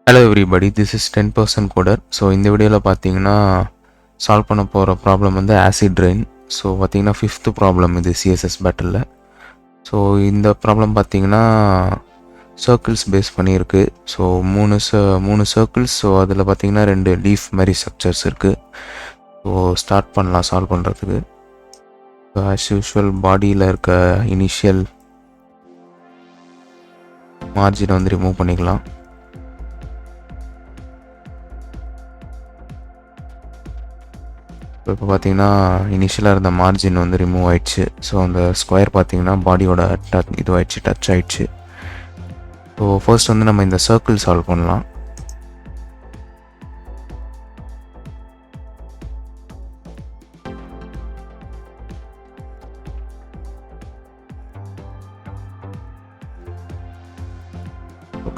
Hello everybody, this is 10% coder. So இந்த வீடியோவில் பார்த்தீங்கன்னா சால்வ் பண்ண போகிற ப்ராப்ளம் வந்து ஆசிட் ரெயின். ஸோ பார்த்தீங்கன்னா ஃபிஃப்த்து ப்ராப்ளம் இது சிஎஸ்எஸ் பேட்டலில். ஸோ இந்த ப்ராப்ளம் பார்த்தீங்கன்னா சர்க்கிள்ஸ் பேஸ் பண்ணியிருக்கு. ஸோ மூணு சர்க்கிள்ஸ். ஸோ அதில் பார்த்தீங்கன்னா 2 லீஃப் மாதிரி ஸ்ட்ரக்சர்ஸ் இருக்குது. ஸோ ஸ்டார்ட் பண்ணலாம் சால்வ் பண்ணுறதுக்கு. ஸோ ஆஸ் யூஷுவல் பாடியில் இருக்க இனிஷியல் மார்ஜினை வந்து ரிமூவ் பண்ணிக்கலாம். இப்போ பார்த்தீங்கன்னா இனிஷியலாக இருந்த மார்ஜின் வந்து ரிமூவ் ஆயிடுச்சு. ஸோ அந்த ஸ்கொயர் பார்த்தீங்கன்னா பாடியோட இதுவாகிடுச்சு, டச் ஆகிடுச்சு. ஸோ ஃபர்ஸ்ட் வந்து நம்ம இந்த சர்க்கிள் சால்வ் பண்ணலாம்.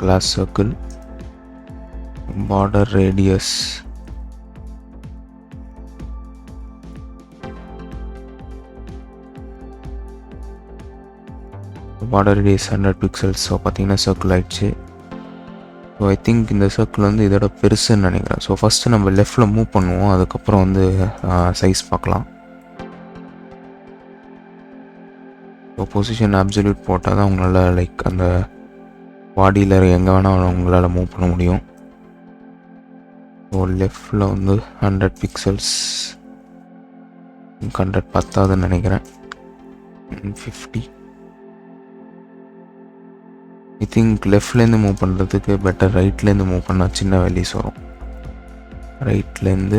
Class circle, border radius border radius 100 pixels. So பார்த்தீங்கன்னா சர்க்கிள் ஆகிடுச்சு. ஸோ ஐ திங்க் இந்த சர்க்கிள் வந்து இதோட பெருசுன்னு நினைக்கிறேன். ஸோ ஃபஸ்ட்டு நம்ம லெஃப்டில் மூவ் பண்ணுவோம், அதுக்கப்புறம் வந்து சைஸ் பார்க்கலாம். ஸோ பொசிஷன் அப்சல்யூட் போட்டால் தான் உங்களால் லைக் அந்த பாடியில் எங்கே வேணால் உங்களால் மூவ் பண்ண முடியும். ஸோ லெஃப்டில் வந்து 100 பிக்சல்ஸ், 100 பத்தாதுன்னு நினைக்கிறேன். 50. ஐ திங்க் லெஃப்ட்லேருந்து மூவ் பண்ணுறதுக்கு பெட்டர் ரைட்லேருந்து மூவ் பண்ணால் சின்ன வேல்யூஸ் வரும். ரைட்லேருந்து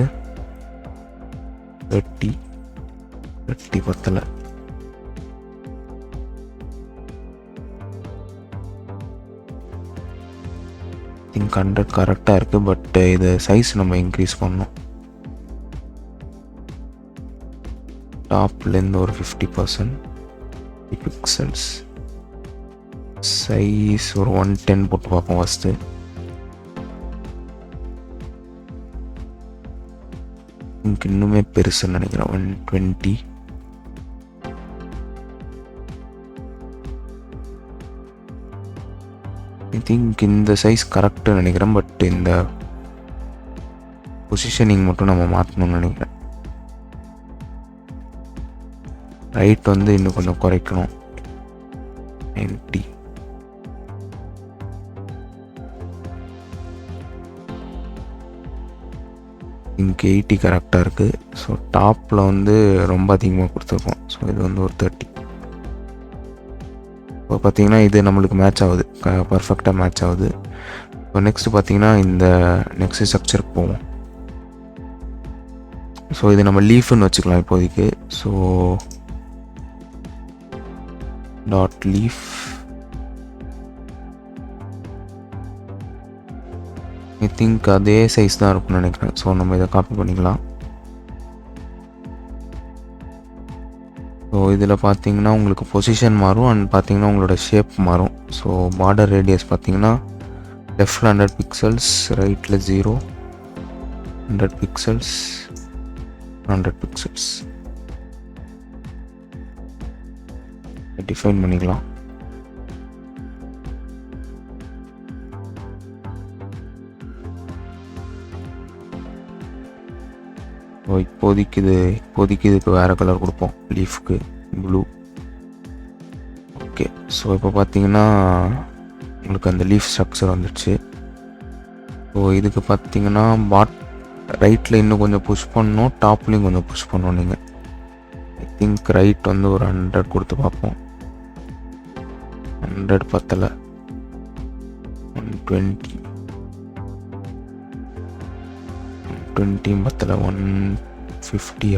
30 பத்தலை. திங்க் 100 கரெக்டாக இருக்குது. பட் இது சைஸ் நம்ம இன்க்ரீஸ் பண்ணணும். டாப்லேருந்து ஒரு 50% பிக்சல்ஸ். சைஸ் ஒரு 110 போட்டு பார்ப்போம் ஃபஸ்ட்டு. இங்கே இன்னுமே பெருசுன்னு நினைக்கிறேன். 120. ஐ திங்க் இந்த சைஸ் கரெக்டுன்னு நினைக்கிறேன். பட் இந்த பொசிஷனிங் மட்டும் நம்ம மாற்றணும்னு நினைக்கிறேன். ரைட் வந்து இன்னும் கொஞ்சம் குறைக்கணும். 90. இங்கே 80 கரெக்டாக இருக்குது. ஸோ டாப்பில் வந்து ரொம்ப அதிகமாக கொடுத்துருக்கோம். ஸோ இது வந்து ஒரு 30. இப்போ பார்த்தீங்கன்னா இது நம்மளுக்கு மேட்ச் ஆகுது, பர்ஃபெக்டாக மேட்ச் ஆகுது. இப்போ நெக்ஸ்ட்டு பார்த்தீங்கன்னா இந்த நெக்ஸ்ட் ஸ்ட்ரக்சருக்கு போவோம். ஸோ இது நம்ம லீஃப்னு வச்சுக்கலாம் இப்போதைக்கு. So dot leaf. I think அதே சைஸ் தான் இருக்கும்னு நினைக்கிறேன். ஸோ நம்ம இதை காப்பி பண்ணிக்கலாம். ஸோ இதில் பார்த்தீங்கன்னா உங்களுக்கு பொசிஷன் மாறும் அண்ட் பார்த்தீங்கன்னா உங்களோட ஷேப் மாறும். ஸோ பார்டர் ரேடியஸ் பார்த்தீங்கன்னா லெஃப்டில் 100 பிக்சல்ஸ், ரைட்டில் 0, 100 பிக்சல்ஸ், 100 பிக்சல்ஸ் டிஃபைன் பண்ணிக்கலாம். ஸோ இப்போதைக்கு இதுக்கு வேறு கலர் கொடுப்போம். லீஃப்க்கு ப்ளூ. ஓகே. ஸோ இப்போ பார்த்தீங்கன்னா உங்களுக்கு அந்த லீஃப் ஸ்ட்ரக்சர் வந்துடுச்சு. ஸோ இதுக்கு பார்த்தீங்கன்னா ரைட்டில் இன்னும் கொஞ்சம் புஷ் பண்ணணும், டாப்லேயும் கொஞ்சம் புஷ் பண்ணணும் நீங்கள். ஐ திங்க் ரைட் வந்து ஒரு 100 கொடுத்து பார்ப்போம். 100 பத்தலை. 120 பத்தலை. 150.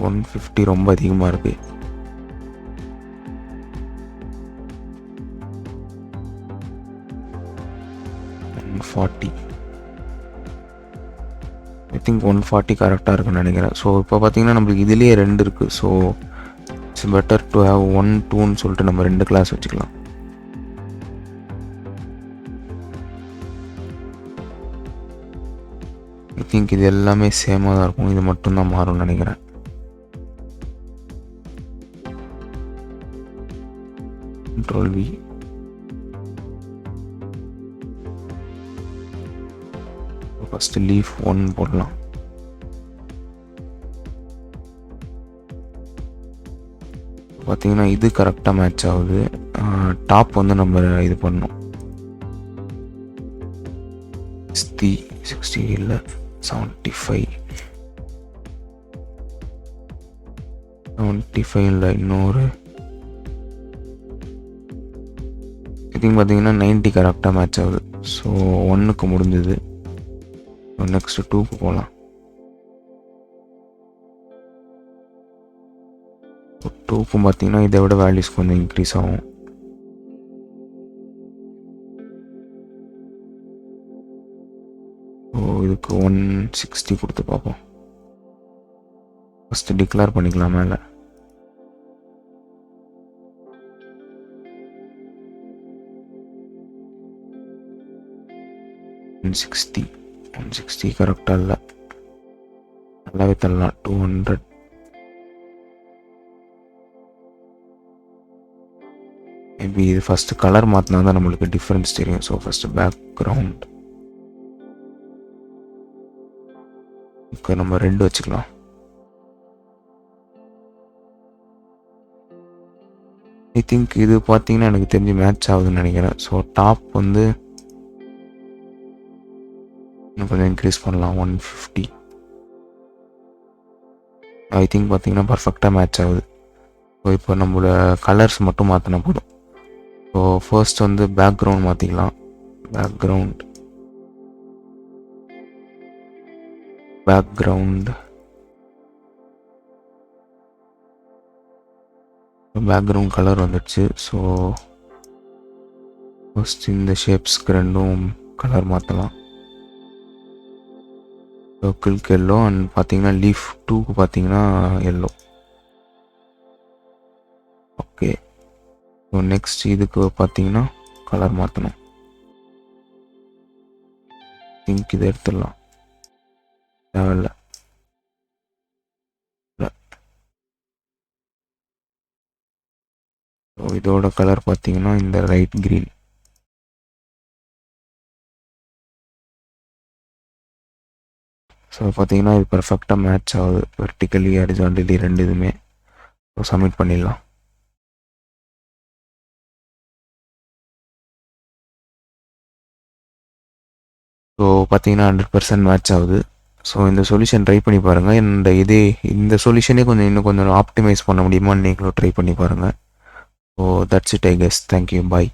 150 ரொம்ப அதிகமாக இருக்குது. ஐ திங்க் 140 கரெக்டாக இருக்குன்னு நினைக்கிறேன். ஸோ இப்போ பார்த்தீங்கன்னா நம்மளுக்கு இதுலேயே 2 இருக்குது. So it's better to have 1, 2ன்னு சொல்லிட்டு நம்ம 2 கிளாஸ் வச்சுக்கலாம். ஐ திங்க் இது எல்லாமே சேமாக தான் இருக்கும். இது மட்டும்தான் மாறும்னு நினைக்கிறேன். Ctrl V. ஃபஸ்ட்டு லீஃப் 1 போடலாம். பார்த்தீங்கன்னா இது கரெக்டாக மேட்ச் ஆகுது. டாப் வந்து நம்ம இது பண்ணோம். 60 இல்லை 75 இல்லை இன்னொரு இதுங்க பார்த்தீங்கன்னா 90 கரெக்டாக மேட்ச் ஆகுது. ஸோ 1க்கு முடிஞ்சது. நெக்ஸ்ட்டு 2க்கு போகலாம். 2க்கும் பார்த்தீங்கன்னா இதை விட வேல்யூஸ் கொஞ்சம் இன்க்ரீஸ் ஆகும். ஸோ இதுக்கு 160 கொடுத்து பார்ப்போம். ஃபஸ்ட்டு டிக்ளேர் பண்ணிக்கலாம் மேலே. ஒன் சிக்ஸ்டி கரெக்டாக இல்லை, நல்லாவே தரலாம். 200 மேபி இது ஃபஸ்ட்டு கலர் மாற்றினா தான் நம்மளுக்கு டிஃப்ரென்ஸ் தெரியும். ஸோ ஃபஸ்ட்டு பேக்ரவுண்ட் இப்போ நம்ம ரெட் வச்சுக்கலாம். ஐ திங்க் இது பார்த்தீங்கன்னா எனக்கு தெரிஞ்சு மேட்ச் ஆகுதுன்னு நினைக்கிறேன். ஸோ டாப் வந்து இன்னும் கொஞ்சம் இன்க்ரீஸ் பண்ணலாம். 150 ஐ திங்க் பார்த்தீங்கன்னா பர்ஃபெக்டாக மேட்ச் ஆகுது. ஸோ இப்போ நம்மளோட கலர்ஸ் மட்டும் மாற்றினா போதும். ஸோ ஃபர்ஸ்ட் வந்து பேக்ரவுண்ட் மாற்றிக்கலாம். பேக்ரவுண்ட் கலர் வந்துடுச்சு. ஸோ ஃபர்ஸ்ட் இந்த ஷேப்ஸ்க்கு ரெண்டும் கலர் மாற்றலாம். சர்க்கிள்க்கு எல்லோ அண்ட் பார்த்தீங்கன்னா லீஃப் 2க்கு பார்த்தீங்கன்னா எல்லோ. ஓகே, ஸோ நெக்ஸ்ட் இதுக்கு பார்த்தீங்கன்னா கலர் மாற்றணும். திங்க் இதை எடுத்துடலாம், தேவையில்ல. ஸோ இதோட கலர் பார்த்தீங்கன்னா இந்த ரைட் க்ரீன். ஸோ பார்த்தீங்கன்னா இது பர்ஃபெக்டாக மேட்ச் ஆகுது, வெர்டிக்கலி ஹாரிசான்டலி ரெண்டு இதுவுமே. ஸோ சப்மிட் பண்ணிடலாம். ஸோ பார்த்தீங்கன்னா 100% மேட்ச் ஆகுது. ஸோ இந்த சொல்யூஷன் ட்ரை பண்ணி பாருங்கள். இந்த சொல்யூஷனே இன்னும் கொஞ்சம் ஆப்டிமைஸ் பண்ண முடியுமான்னு நீங்களும் ட்ரை பண்ணி பாருங்கள். So that's it I guess. Thank you, bye.